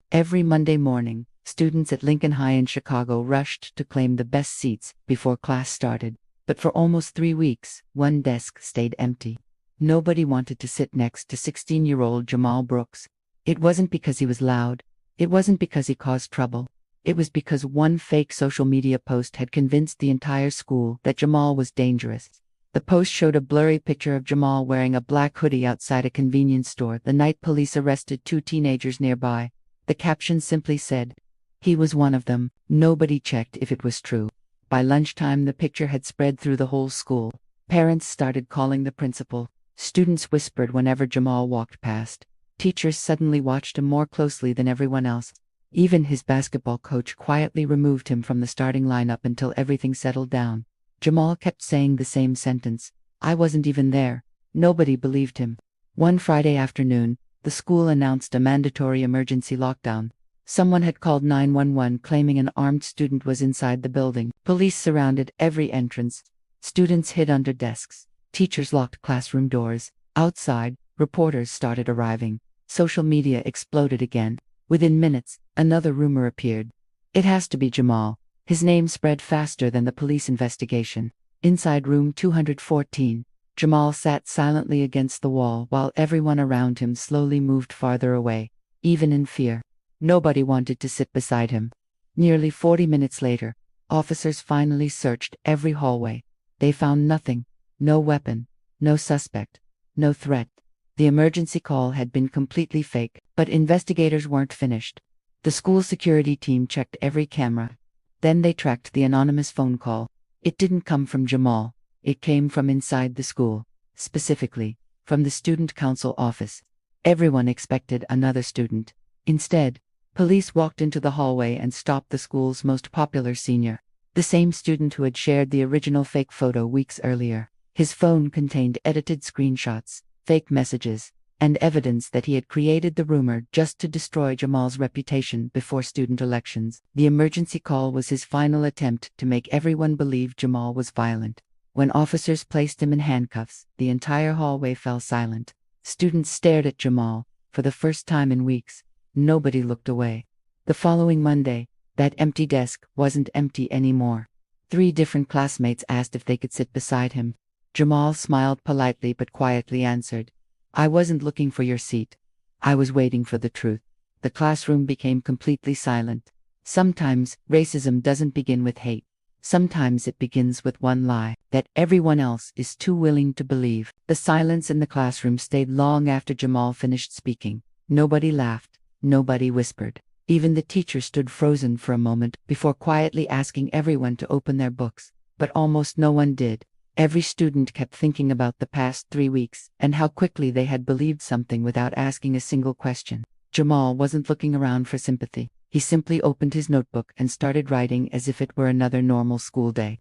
Every Monday morning, students at Lincoln High in Chicago rushed to claim the best seats before class started. But for almost 3 weeks, one desk stayed empty. Nobody wanted to sit next to 16-year-old Jamal Brooks. It wasn't because he was loud. It wasn't because he caused trouble. It was because one fake social media post had convinced the entire school that Jamal was dangerous. The post showed a blurry picture of Jamal wearing a black hoodie outside a convenience store the night police arrested 2 teenagers nearby. The caption simply said, "He was one of them." Nobody checked if it was true. By lunchtime, the picture had spread through the whole school. Parents started calling the principal. Students whispered whenever Jamal walked past. Teachers suddenly watched him more closely than everyone else. Even his basketball coach quietly removed him from the starting lineup until everything settled down. Jamal kept saying the same sentence, "I wasn't even there." Nobody believed him. One Friday afternoon, the school announced a mandatory emergency lockdown. Someone had called 911 claiming an armed student was inside the building. Police surrounded every entrance. Students hid under desks. Teachers locked classroom doors. Outside, reporters started arriving. Social media exploded again. Within minutes, another rumor appeared. "It has to be Jamal." His name spread faster than the police investigation. Inside room 214, Jamal sat silently against the wall while everyone around him slowly moved farther away, even in fear. Nobody wanted to sit beside him. Nearly 40 minutes later, officers finally searched every hallway. They found nothing. No weapon, no suspect, no threat. The emergency call had been completely fake, but investigators weren't finished. The school security team checked every camera. Then they tracked the anonymous phone call. It didn't come from Jamal. It came from inside the school, specifically, from the student council office. Everyone expected another student. Instead, police walked into the hallway and stopped the school's most popular senior, the same student who had shared the original fake photo weeks earlier. His phone contained edited screenshots, fake messages, and evidence that he had created the rumor just to destroy Jamal's reputation before student elections. The emergency call was his final attempt to make everyone believe Jamal was violent. When officers placed him in handcuffs, the entire hallway fell silent. Students stared at Jamal. For the first time in weeks, nobody looked away. The following Monday, that empty desk wasn't empty anymore. 3 different classmates asked if they could sit beside him. Jamal smiled politely but quietly answered, "I wasn't looking for your seat. I was waiting for the truth." The classroom became completely silent. Sometimes, racism doesn't begin with hate. Sometimes it begins with one lie that everyone else is too willing to believe. The silence in the classroom stayed long after Jamal finished speaking. Nobody laughed. Nobody whispered. Even the teacher stood frozen for a moment before quietly asking everyone to open their books. But almost no one did. Every student kept thinking about the past 3 weeks and how quickly they had believed something without asking a single question. Jamal wasn't looking around for sympathy. He simply opened his notebook and started writing as if it were another normal school day.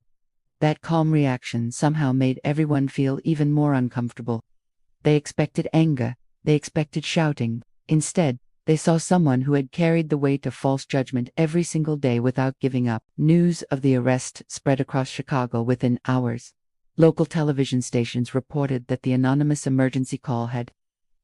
That calm reaction somehow made everyone feel even more uncomfortable. They expected anger. They expected shouting. Instead, they saw someone who had carried the weight of false judgment every single day without giving up. News of the arrest spread across Chicago within hours. Local television stations reported that the anonymous emergency call had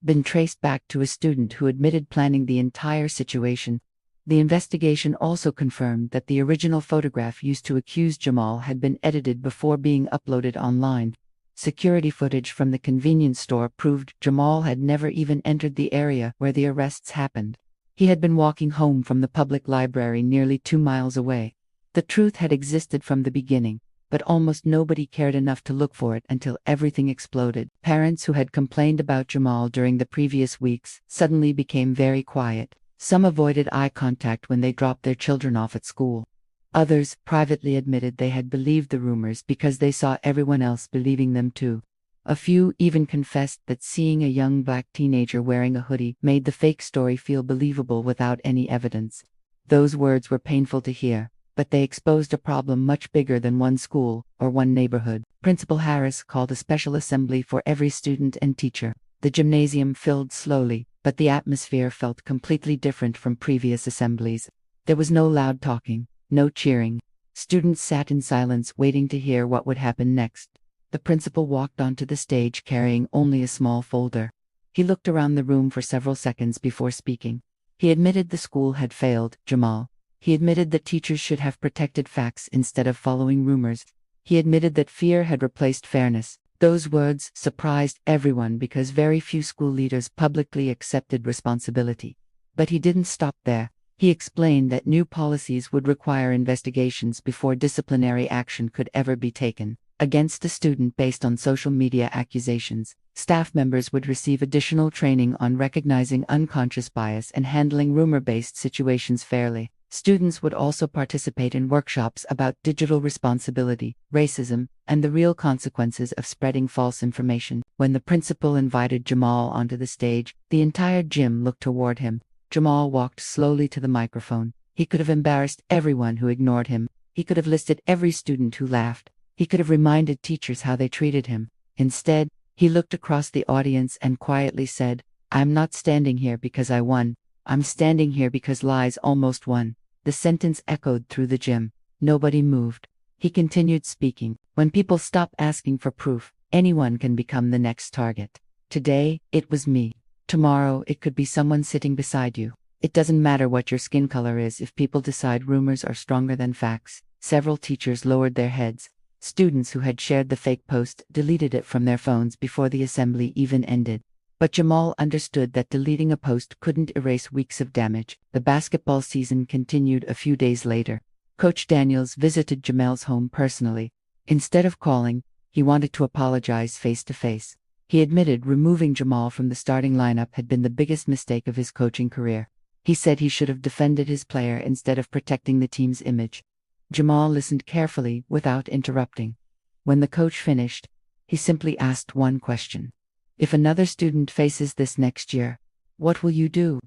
been traced back to a student who admitted planning the entire situation. The investigation also confirmed that the original photograph used to accuse Jamal had been edited before being uploaded online. Security footage from the convenience store proved Jamal had never even entered the area where the arrests happened. He had been walking home from the public library nearly 2 miles away. The truth had existed from the beginning, but almost nobody cared enough to look for it until everything exploded. Parents who had complained about Jamal during the previous weeks suddenly became very quiet. Some avoided eye contact when they dropped their children off at school. Others privately admitted they had believed the rumors because they saw everyone else believing them too. A few even confessed that seeing a young black teenager wearing a hoodie made the fake story feel believable without any evidence. Those words were painful to hear, but they exposed a problem much bigger than one school or one neighborhood. Principal Harris called a special assembly for every student and teacher. The gymnasium filled slowly, but the atmosphere felt completely different from previous assemblies. There was no loud talking, no cheering. Students sat in silence waiting to hear what would happen next. The principal walked onto the stage carrying only a small folder. He looked around the room for several seconds before speaking. He admitted the school had failed Jamal. He admitted that teachers should have protected facts instead of following rumors. He admitted that fear had replaced fairness. Those words surprised everyone because very few school leaders publicly accepted responsibility. But he didn't stop there. He explained that new policies would require investigations before disciplinary action could ever be taken against a student based on social media accusations. Staff members would receive additional training on recognizing unconscious bias and handling rumor-based situations fairly. Students would also participate in workshops about digital responsibility, racism, and the real consequences of spreading false information. When the principal invited Jamal onto the stage, the entire gym looked toward him. Jamal walked slowly to the microphone. He could have embarrassed everyone who ignored him. He could have listed every student who laughed. He could have reminded teachers how they treated him. Instead, he looked across the audience and quietly said, "I'm not standing here because I won. I'm standing here because lies almost won." The sentence echoed through the gym. Nobody moved. He continued speaking. When people stop asking for proof, anyone can become the next target. Today, it was me. Tomorrow, it could be someone sitting beside you. It doesn't matter what your skin color is if people decide rumors are stronger than facts. Several teachers lowered their heads. Students who had shared the fake post deleted it from their phones before the assembly even ended. But Jamal understood that deleting a post couldn't erase weeks of damage. The basketball season continued a few days later. Coach Daniels visited Jamal's home personally. Instead of calling, he wanted to apologize face-to-face. He admitted removing Jamal from the starting lineup had been the biggest mistake of his coaching career. He said he should have defended his player instead of protecting the team's image. Jamal listened carefully without interrupting. When the coach finished, he simply asked one question. "If another student faces this next year, what will you do?"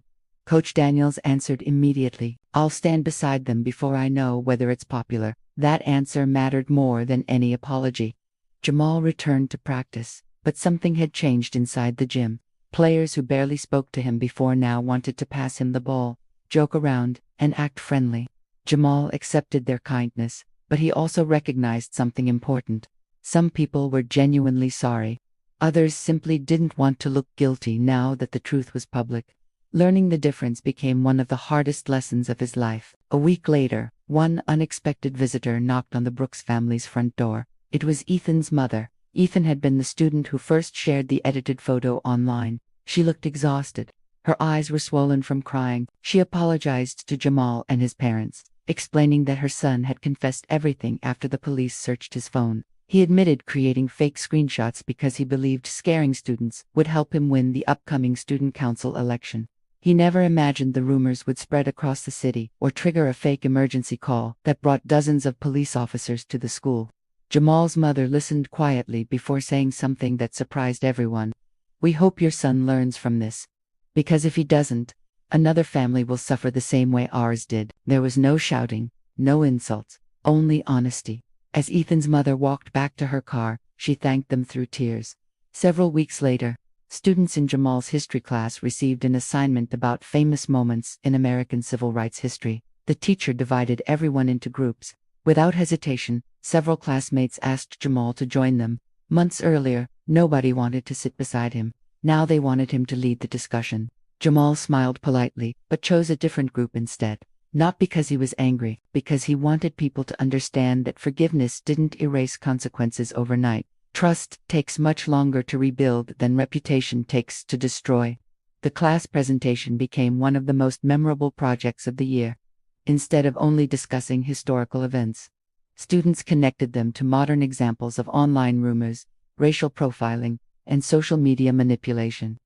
Coach Daniels answered immediately, "I'll stand beside them before I know whether it's popular." That answer mattered more than any apology. Jamal returned to practice, but something had changed inside the gym. Players who barely spoke to him before now wanted to pass him the ball, joke around, and act friendly. Jamal accepted their kindness, but he also recognized something important. Some people were genuinely sorry. Others simply didn't want to look guilty now that the truth was public. Learning the difference became one of the hardest lessons of his life. A week later, one unexpected visitor knocked on the Brooks family's front door. It was Ethan's mother. Ethan had been the student who first shared the edited photo online. She looked exhausted. Her eyes were swollen from crying. She apologized to Jamal and his parents, explaining that her son had confessed everything after the police searched his phone. He admitted creating fake screenshots because he believed scaring students would help him win the upcoming student council election. He never imagined the rumors would spread across the city or trigger a fake emergency call that brought dozens of police officers to the school. Jamal's mother listened quietly before saying something that surprised everyone. "We hope your son learns from this. Because if he doesn't, another family will suffer the same way ours did." There was no shouting, no insults, only honesty. As Ethan's mother walked back to her car, she thanked them through tears. Several weeks later, students in Jamal's history class received an assignment about famous moments in American civil rights history. The teacher divided everyone into groups. Without hesitation, several classmates asked Jamal to join them. Months earlier, nobody wanted to sit beside him. Now they wanted him to lead the discussion. Jamal smiled politely, but chose a different group instead. Not because he was angry, because he wanted people to understand that forgiveness didn't erase consequences overnight. Trust takes much longer to rebuild than reputation takes to destroy. The class presentation became one of the most memorable projects of the year. Instead of only discussing historical events, students connected them to modern examples of online rumors, racial profiling, and social media manipulation.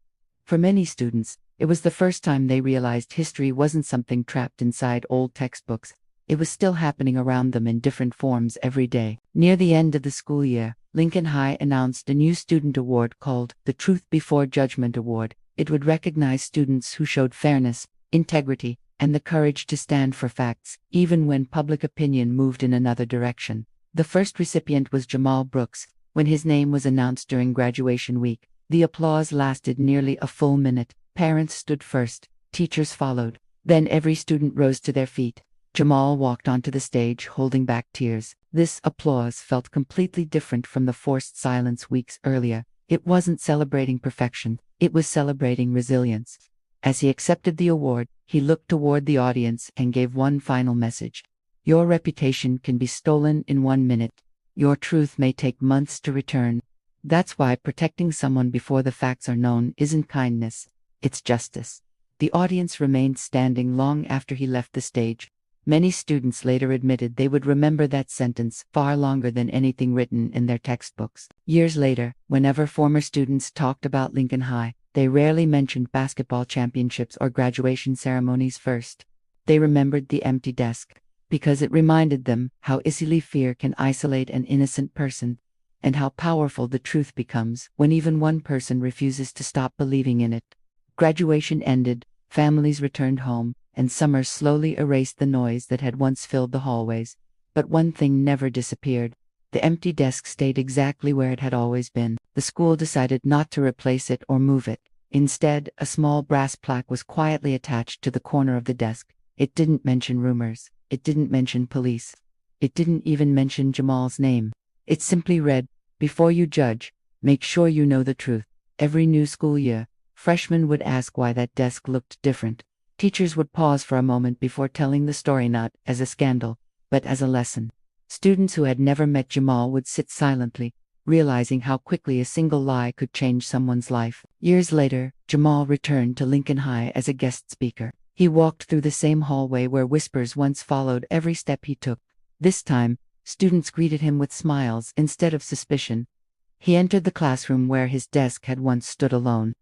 For many students, it was the first time they realized history wasn't something trapped inside old textbooks. It was still happening around them in different forms every day. Near the end of the school year, Lincoln High announced a new student award called the Truth Before Judgment Award. It would recognize students who showed fairness, integrity, and the courage to stand for facts, even when public opinion moved in another direction. The first recipient was Jamal Brooks. When his name was announced during graduation week, the applause lasted nearly a full minute. Parents stood first, teachers followed. Then every student rose to their feet. Jamal walked onto the stage holding back tears. This applause felt completely different from the forced silence weeks earlier. It wasn't celebrating perfection, it was celebrating resilience. As he accepted the award, he looked toward the audience and gave one final message. Your reputation can be stolen in 1 minute. Your truth may take months to return. That's why protecting someone before the facts are known isn't kindness, it's justice. The audience remained standing long after he left the stage. Many students later admitted they would remember that sentence far longer than anything written in their textbooks. Years later, whenever former students talked about Lincoln High, they rarely mentioned basketball championships or graduation ceremonies first. They remembered the empty desk, because it reminded them how easily fear can isolate an innocent person, and how powerful the truth becomes when even one person refuses to stop believing in it. Graduation ended, families returned home, and summer slowly erased the noise that had once filled the hallways. But one thing never disappeared. The empty desk stayed exactly where it had always been. The school decided not to replace it or move it. Instead, a small brass plaque was quietly attached to the corner of the desk. It didn't mention rumors. It didn't mention police. It didn't even mention Jamal's name. It simply read, "Before you judge, make sure you know the truth." Every new school year, freshmen would ask why that desk looked different. Teachers would pause for a moment before telling the story not as a scandal, but as a lesson. Students who had never met Jamal would sit silently, realizing how quickly a single lie could change someone's life. Years later, Jamal returned to Lincoln High as a guest speaker. He walked through the same hallway where whispers once followed every step he took. This time, students greeted him with smiles instead of suspicion. He entered the classroom where his desk had once stood alone.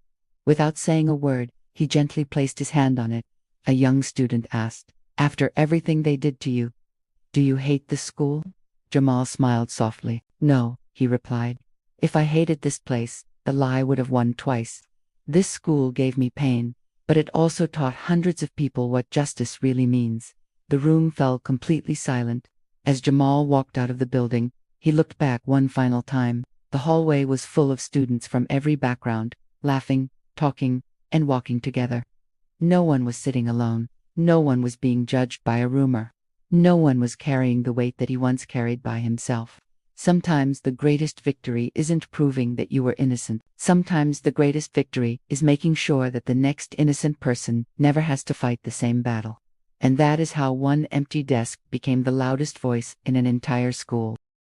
Without saying a word, he gently placed his hand on it. A young student asked, "After everything they did to you, do you hate this school?" Jamal smiled softly. "No," he replied. "If I hated this place, the lie would have won twice. This school gave me pain, but it also taught hundreds of people what justice really means." The room fell completely silent. As Jamal walked out of the building, he looked back one final time. The hallway was full of students from every background, laughing, talking, and walking together. No one was sitting alone. No one was being judged by a rumor. No one was carrying the weight that he once carried by himself. Sometimes the greatest victory isn't proving that you were innocent. Sometimes the greatest victory is making sure that the next innocent person never has to fight the same battle. And that is how one empty desk became the loudest voice in an entire school.